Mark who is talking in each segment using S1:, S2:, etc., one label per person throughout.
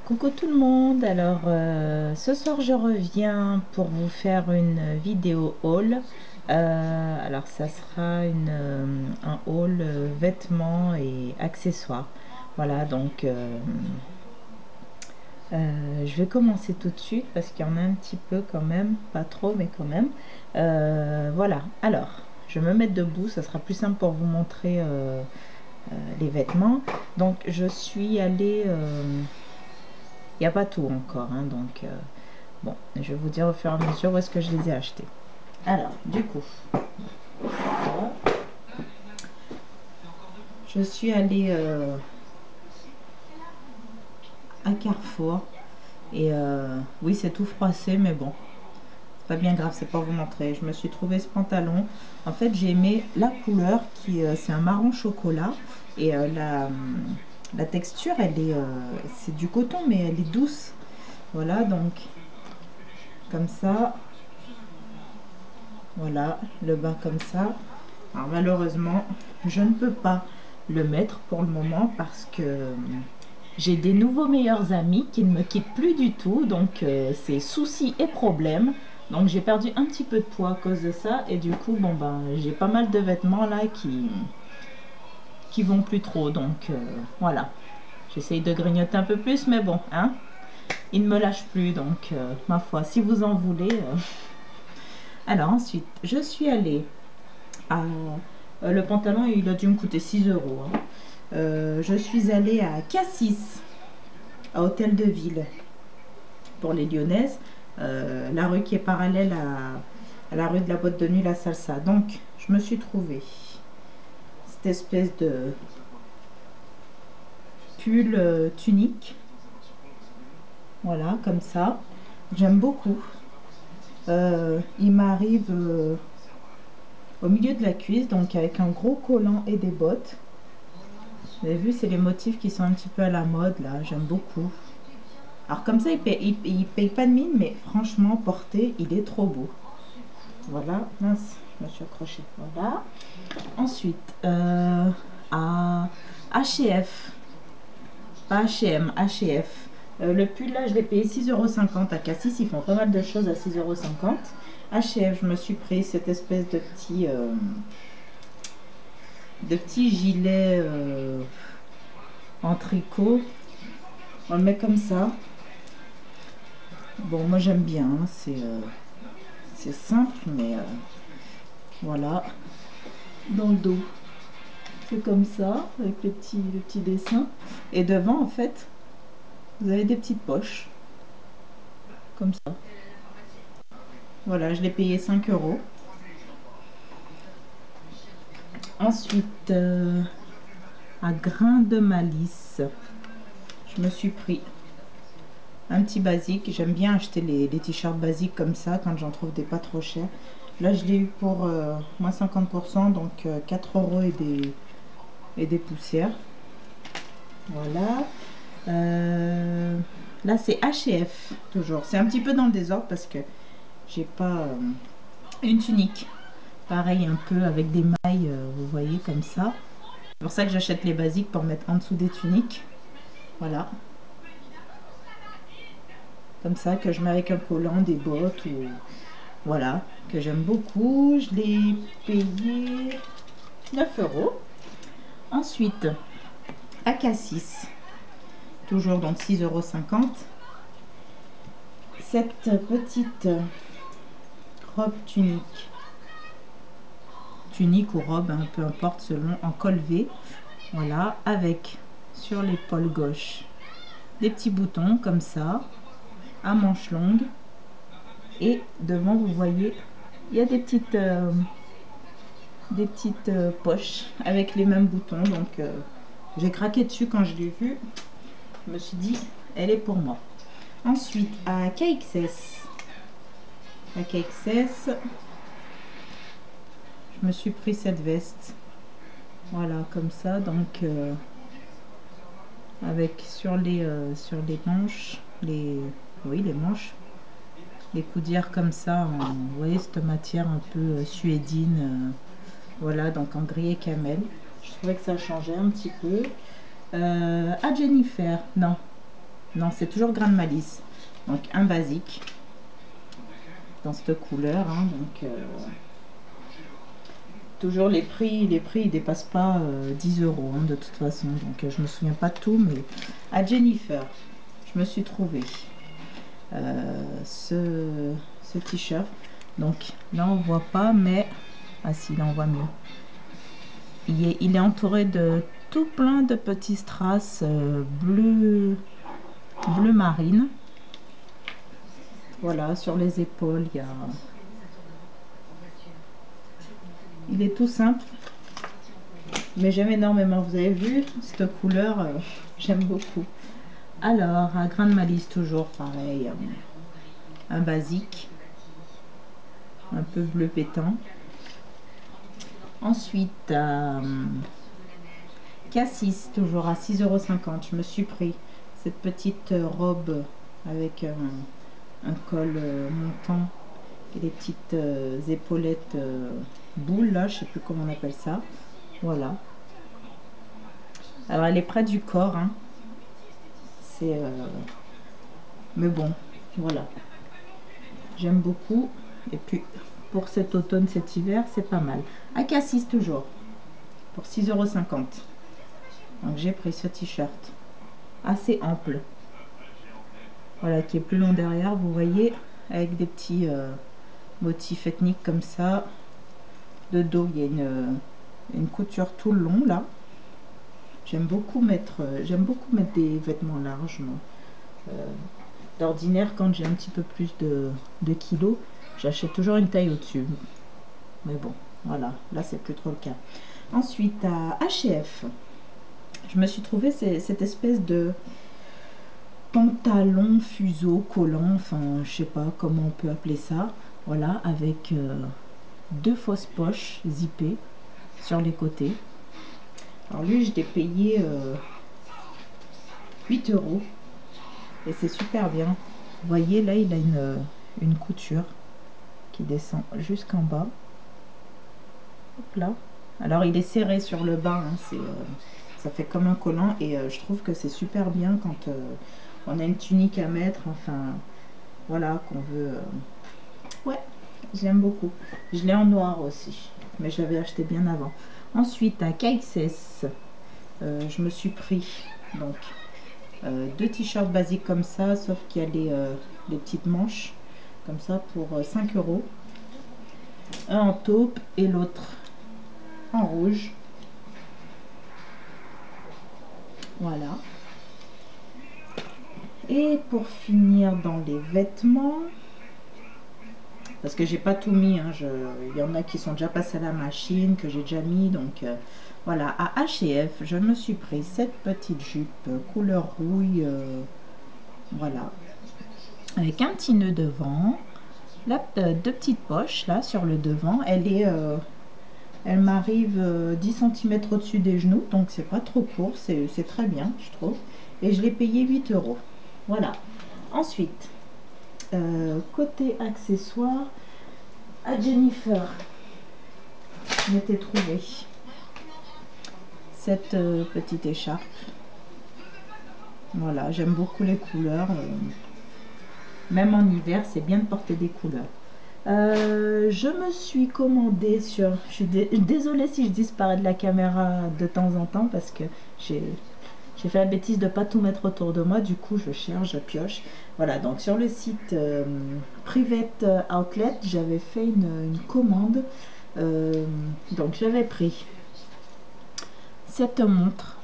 S1: Coucou tout le monde, alors ce soir je reviens pour vous faire une vidéo haul. Alors ça sera un haul vêtements et accessoires. Voilà, donc je vais commencer tout de suite parce qu'il y en a un petit peu quand même, pas trop mais quand même. Voilà, alors je vais me mettre debout, ça sera plus simple pour vous montrer les vêtements. Donc je suis allée... il n'y a pas tout encore, hein, donc bon, je vais vous dire au fur et à mesure où est-ce que je les ai achetés. Alors, du coup, voilà. Je suis allée à Carrefour et oui, c'est tout froissé, mais bon, c'est pas bien grave, c'est pour vous montrer. Je me suis trouvé ce pantalon. En fait, j'ai aimé la couleur qui c'est un marron chocolat et la texture, elle est c'est du coton, mais elle est douce. Voilà, donc comme ça. Voilà, le bas comme ça. Alors malheureusement, je ne peux pas le mettre pour le moment parce que j'ai des nouveaux meilleurs amis qui ne me quittent plus du tout. Donc c'est soucis et problèmes. Donc j'ai perdu un petit peu de poids à cause de ça. Et du coup, bon ben, j'ai pas mal de vêtements là qui vont plus trop. Donc voilà. J'essaye de grignoter un peu plus, mais bon, hein. Ils ne me lâchent plus. Donc ma foi, si vous en voulez... Alors ensuite, je suis allée à... le pantalon, il a dû me coûter 6 euros. Hein. Je suis allée à Cassis, à Hôtel de Ville, pour les Lyonnaises. La rue qui est parallèle à la rue de la boîte de nuit, la Salsa. Donc, je me suis trouvée cette espèce de pull tunique. Voilà, comme ça. J'aime beaucoup. Il m'arrive au milieu de la cuisse, donc avec un gros collant et des bottes. Vous avez vu, c'est les motifs qui sont un petit peu à la mode là, j'aime beaucoup. Alors comme ça, il paye pas de mine, mais franchement, porté, il est trop beau. Voilà, mince, je me suis accrochée. Voilà. Ensuite, à H&F, pas H&M, H&F. Le pull là, je l'ai payé 6,50 € à Cassis, ils font pas mal de choses à 6,50 €. H&F, je me suis pris cette espèce de petit gilet en tricot. On le met comme ça. Bon, moi j'aime bien, hein, c'est simple, mais voilà. Dans le dos, c'est comme ça, avec le petit dessin. Et devant, en fait, vous avez des petites poches, comme ça. Voilà, je l'ai payé 5 euros. Ensuite, à Grain de Malice, je me suis pris un petit basique. J'aime bien acheter les t-shirts basiques comme ça quand j'en trouve des pas trop chers. Là, je l'ai eu pour moins 50%, donc 4 euros et des poussières. Voilà. Là, c'est H&F, toujours. C'est un petit peu dans le désordre parce que j'ai pas une tunique. Pareil, un peu avec des mailles, vous voyez, comme ça. C'est pour ça que j'achète les basiques pour mettre en dessous des tuniques. Voilà. Comme ça, que je mets avec un collant, des bottes ou... Voilà, que j'aime beaucoup. Je l'ai payé 9 euros. Ensuite, à Cassis, toujours donc 6,50 €. Cette petite robe tunique ou robe, hein, peu importe, selon, en col V. Voilà, avec sur l'épaule gauche des petits boutons comme ça, à manches longues. Et devant, vous voyez, il y a des petites poches avec les mêmes boutons. Donc, j'ai craqué dessus quand je l'ai vue. Je me suis dit, elle est pour moi. Ensuite, à KXS. À KXS, je me suis pris cette veste. Voilà, comme ça. Donc, avec sur les manches, oui, les manches, les coudières comme ça, vous voyez, cette matière un peu suédine. Voilà, donc en gris et camel. Je trouvais que ça changeait un petit peu. À Jennifer, non. Non, c'est toujours grain de malice. Donc un basique dans cette couleur. Hein, donc toujours les prix ils dépassent pas 10 euros hein, de toute façon. Donc je me souviens pas de tout, mais à Jennifer, je me suis trouvé ce t-shirt. Donc là on voit pas, mais ah si, là on voit mieux. Il est entouré de tout plein de petits strass bleu marine. Voilà, sur les épaules, il est tout simple, mais j'aime énormément. Vous avez vu, cette couleur, j'aime beaucoup. Alors, à grain de malice, toujours pareil, un basique, un peu bleu pétant. Ensuite, Cassis, toujours à 6,50 €. Je me suis pris cette petite robe avec un col montant et des petites épaulettes boules, là, je sais plus comment on appelle ça. Voilà. Alors, elle est près du corps, hein. C'est... mais bon, voilà. J'aime beaucoup. Et puis, pour cet automne, cet hiver, c'est pas mal. À Cassis, toujours. Pour 6,50 €. Donc, j'ai pris ce t-shirt. Assez ample. Voilà, qui est plus long derrière, vous voyez, avec des petits motifs ethniques comme ça. De dos, il y a une couture tout le long, là. J'aime beaucoup mettre des vêtements larges, moi. D'ordinaire, quand j'ai un petit peu plus de kilos, j'achète toujours une taille au-dessus. Mais bon, voilà, là c'est plus trop le cas. Ensuite, à H&F, je me suis trouvé cette espèce de pantalon fuseau collant, enfin je sais pas comment on peut appeler ça. Voilà, avec deux fausses poches zippées sur les côtés. Alors lui, je l'ai payé 8 € et c'est super bien. Vous voyez, là, il a une couture qui descend jusqu'en bas. Hop là. Alors, il est serré sur le bas, hein, ça fait comme un collant et je trouve que c'est super bien quand on a une tunique à mettre, enfin, voilà, qu'on veut... Ouais, j'aime beaucoup. Je l'ai en noir aussi, mais je l'avais acheté bien avant. Ensuite, à KXS, je me suis pris donc deux t-shirts basiques comme ça, sauf qu'il y a les petites manches comme ça pour 5 €. Un en taupe et l'autre en rouge. Voilà. Et pour finir dans les vêtements, parce que j'ai pas tout mis, hein, il y en a qui sont déjà passés à la machine, que j'ai déjà mis, donc voilà. À H&F, je me suis pris cette petite jupe couleur rouille, voilà, avec un petit nœud devant, là, deux petites poches là sur le devant. Elle m'arrive 10 cm au-dessus des genoux, donc c'est pas trop court, c'est très bien, je trouve. Et je l'ai payé 8 €. Voilà. Ensuite, côté accessoires, à Jennifer, je m'étais trouvé cette petite écharpe. Voilà, j'aime beaucoup les couleurs. Même en hiver, c'est bien de porter des couleurs. Je me suis commandé sur... Je suis désolée si je disparais de la caméra de temps en temps parce que j'ai fait la bêtise de ne pas tout mettre autour de moi. Du coup, je cherche, je pioche. Voilà, donc sur le site Private Outlet, j'avais fait une commande. Donc, j'avais pris cette montre.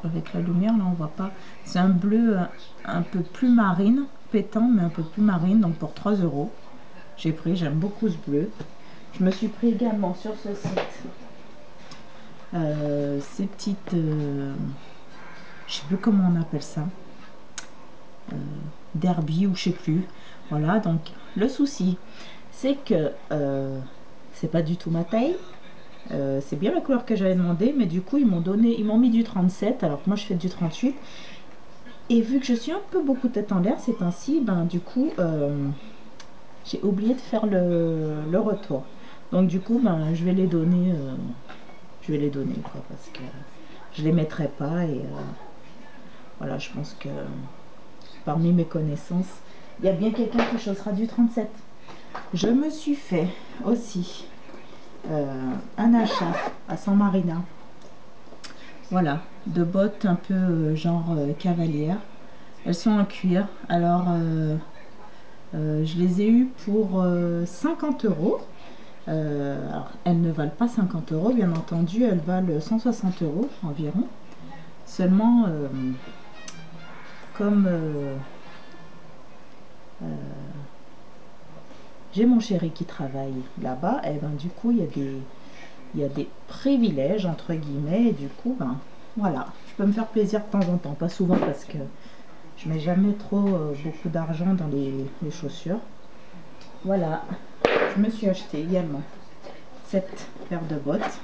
S1: Avec la lumière, là, on voit pas. C'est un bleu un peu plus marine, pétant, mais un peu plus marine, donc pour 3 €. J'ai pris, j'aime beaucoup ce bleu. Je me suis pris également sur ce site ces petites, je sais plus comment on appelle ça, derby ou je sais plus. Voilà, donc le souci, c'est que c'est pas du tout ma taille. C'est bien la couleur que j'avais demandé, mais du coup ils m'ont mis du 37, alors que moi je fais du 38. Et vu que je suis un peu beaucoup tête en l'air ces temps-ci, ben du coup j'ai oublié de faire le retour. Donc du coup ben je vais les donner quoi, parce que je les mettrai pas et Voilà, je pense que parmi mes connaissances, il y a bien quelqu'un qui chaussera du 37. Je me suis fait aussi un achat à San Marina. Voilà, de bottes un peu genre cavalière. Elles sont en cuir. Alors, je les ai eues pour 50 euros. Alors, elles ne valent pas 50 euros, bien entendu, elles valent 160 euros environ. Seulement, comme j'ai mon chéri qui travaille là-bas, et ben du coup, il y a des privilèges, entre guillemets, et du coup, ben voilà, je peux me faire plaisir de temps en temps, pas souvent parce que je mets jamais trop beaucoup d'argent dans les chaussures. Voilà, je me suis acheté également cette paire de bottes.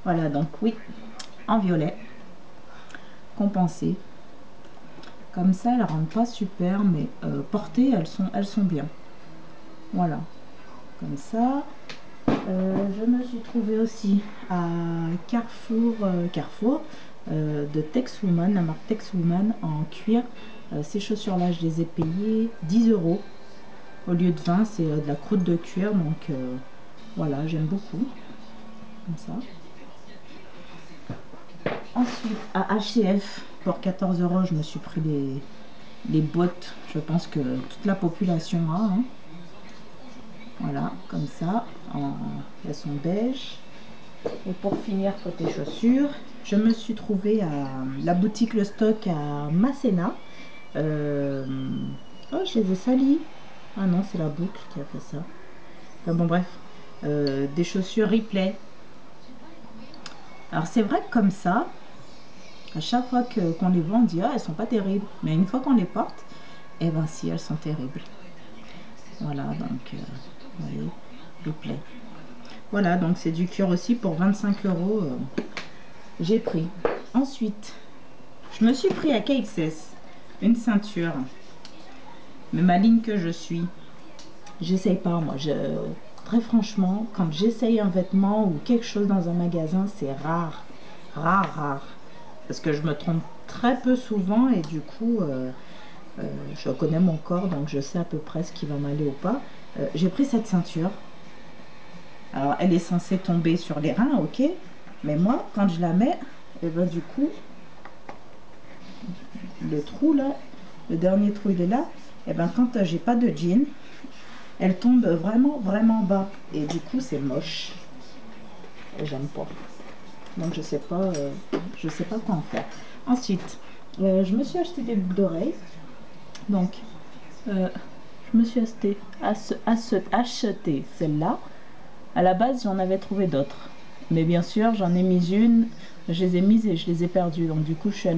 S1: Voilà, donc oui, en violet, compensé. Comme ça, elles ne rendent pas super, mais portées, elles sont bien. Voilà, comme ça. Je me suis trouvée aussi à Carrefour de Tex Woman, la marque Tex Woman en cuir. Ces chaussures-là, je les ai payées 10 euros. Au lieu de 20, c'est de la croûte de cuir. Donc voilà, j'aime beaucoup. Comme ça. Ensuite, à H&F, pour 14 euros, je me suis pris les bottes. Je pense que toute la population a. Hein. Voilà, comme ça. Elles sont beige. Et pour finir, côté chaussures, je me suis trouvée à la boutique Le Stock à Masséna. Oh, je les ai salis. Ah non, c'est la boucle qui a fait ça. Enfin, bon, bref. Des chaussures Ripley. Alors, c'est vrai que comme ça, à chaque fois qu'on les vend, on dit ah, elles sont pas terribles. Mais une fois qu'on les porte, eh ben si, elles sont terribles. Voilà, donc, vous voyez, Ripley. Voilà, donc c'est du cuir aussi pour 25 euros. J'ai pris. Ensuite, je me suis pris à KXS une ceinture. Mais maligne que je suis, j'essaye pas moi. Très franchement, quand j'essaye un vêtement ou quelque chose dans un magasin, c'est rare. Rare. Parce que je me trompe très peu souvent et du coup, je connais mon corps, donc je sais à peu près ce qui va m'aller ou pas. J'ai pris cette ceinture. Alors, elle est censée tomber sur les reins, ok. Mais moi, quand je la mets, et ben du coup, le trou là, le dernier trou il est là. Et ben quand j'ai pas de jean, elle tombe vraiment bas. Et du coup, c'est moche. Et j'aime pas. Donc je sais pas quoi en faire. Ensuite, je me suis acheté des boucles d'oreilles. Donc, je me suis acheté celle-là. À la base, j'en avais trouvé d'autres. Mais bien sûr, j'en ai mis une, je les ai mises et je les ai perdues. Donc du coup, j'ai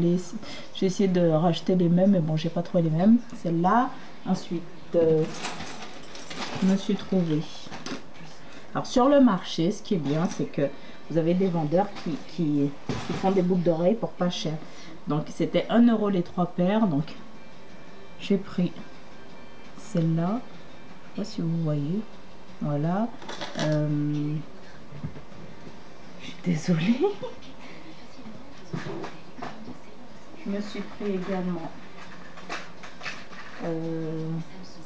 S1: essayé de racheter les mêmes, mais bon, j'ai pas trouvé les mêmes. Celle-là. Ensuite, je me suis trouvée. Alors sur le marché, ce qui est bien, c'est que vous avez des vendeurs qui font des boucles d'oreilles pour pas cher. Donc c'était 1 euro les 3 paires. Donc j'ai pris celle-là. Je sais pas si vous voyez. Voilà. Je suis désolée. Je me suis pris également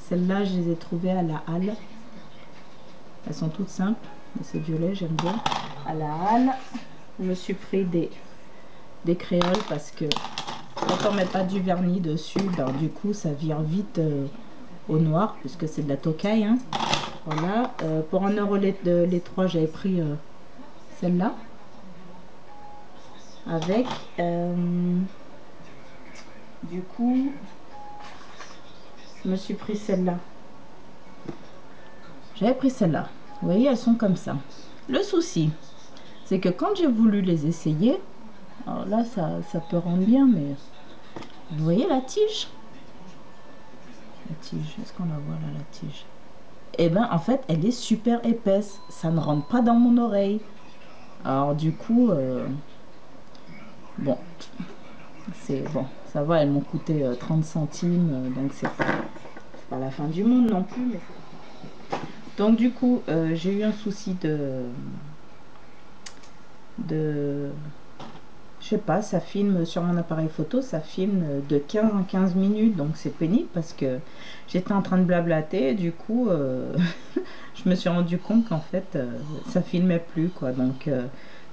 S1: celles-là, je les ai trouvées à la Halle. Elles sont toutes simples, mais c'est violet, j'aime bien. À la Halle, je me suis pris des créoles parce que quand on met pas du vernis dessus, ben, du coup ça vire vite au noir puisque c'est de la tocaille. Hein. Voilà, pour 1 euro les 3, j'avais pris celle-là avec du coup je me suis pris celle-là. J'avais pris celle-là. Vous voyez, elles sont comme ça. Le souci, c'est que quand j'ai voulu les essayer, alors là, ça peut rendre bien, mais vous voyez la tige? La tige, est-ce qu'on la voit là, la tige? Eh bien, en fait, elle est super épaisse. Ça ne rentre pas dans mon oreille. Alors, du coup, bon, c'est bon. Ça va, elles m'ont coûté 30 centimes, donc c'est pas la fin du monde non plus. Mais... Donc, du coup, j'ai eu un souci de je sais pas, ça filme sur mon appareil photo, ça filme de 15 en 15 minutes, donc c'est pénible parce que j'étais en train de blablater, et du coup, je me suis rendu compte qu'en fait, ça filmait plus, quoi. Donc,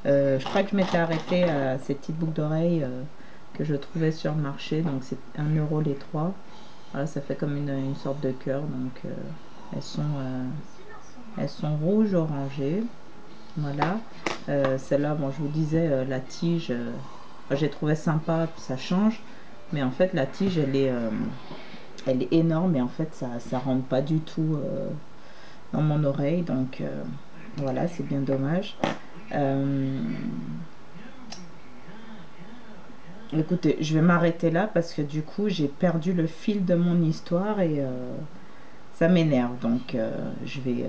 S1: je crois que je m'étais arrêtée à ces petites boucles d'oreilles que je trouvais sur le marché, donc c'est 1 € les 3. Voilà, ça fait comme une sorte de cœur, donc elles sont rouges orangées. Voilà. Celle-là, bon, je vous disais, la tige, j'ai trouvé sympa, ça change, mais en fait la tige elle est énorme et en fait ça rentre pas du tout dans mon oreille, donc voilà, c'est bien dommage. Écoutez, je vais m'arrêter là parce que du coup j'ai perdu le fil de mon histoire et ça m'énerve, donc je vais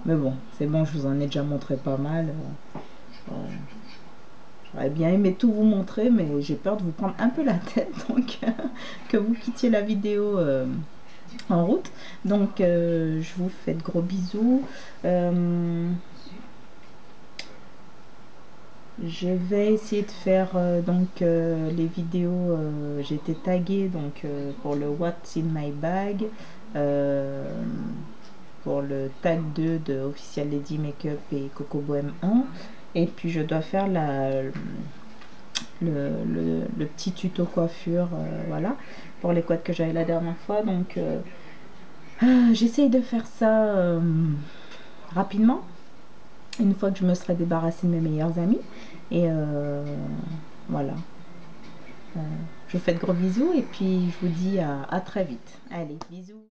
S1: mais bon, c'est bon, je vous en ai déjà montré pas mal. J'aurais bien aimé tout vous montrer, mais j'ai peur de vous prendre un peu la tête, donc que vous quittiez la vidéo en route. Donc je vous fais de gros bisous. Je vais essayer de faire les vidéos. J'ai été taguée donc pour le What's in my bag, pour le tag 2 de Official Lady Makeup et Coco Bohème 1, et puis je dois faire le petit tuto coiffure, voilà, pour les couettes que j'avais la dernière fois. Donc j'essaye de faire ça rapidement, une fois que je me serai débarrassée de mes meilleurs amis. Et voilà. Je vous fais de gros bisous et puis je vous dis à très vite. Allez, bisous.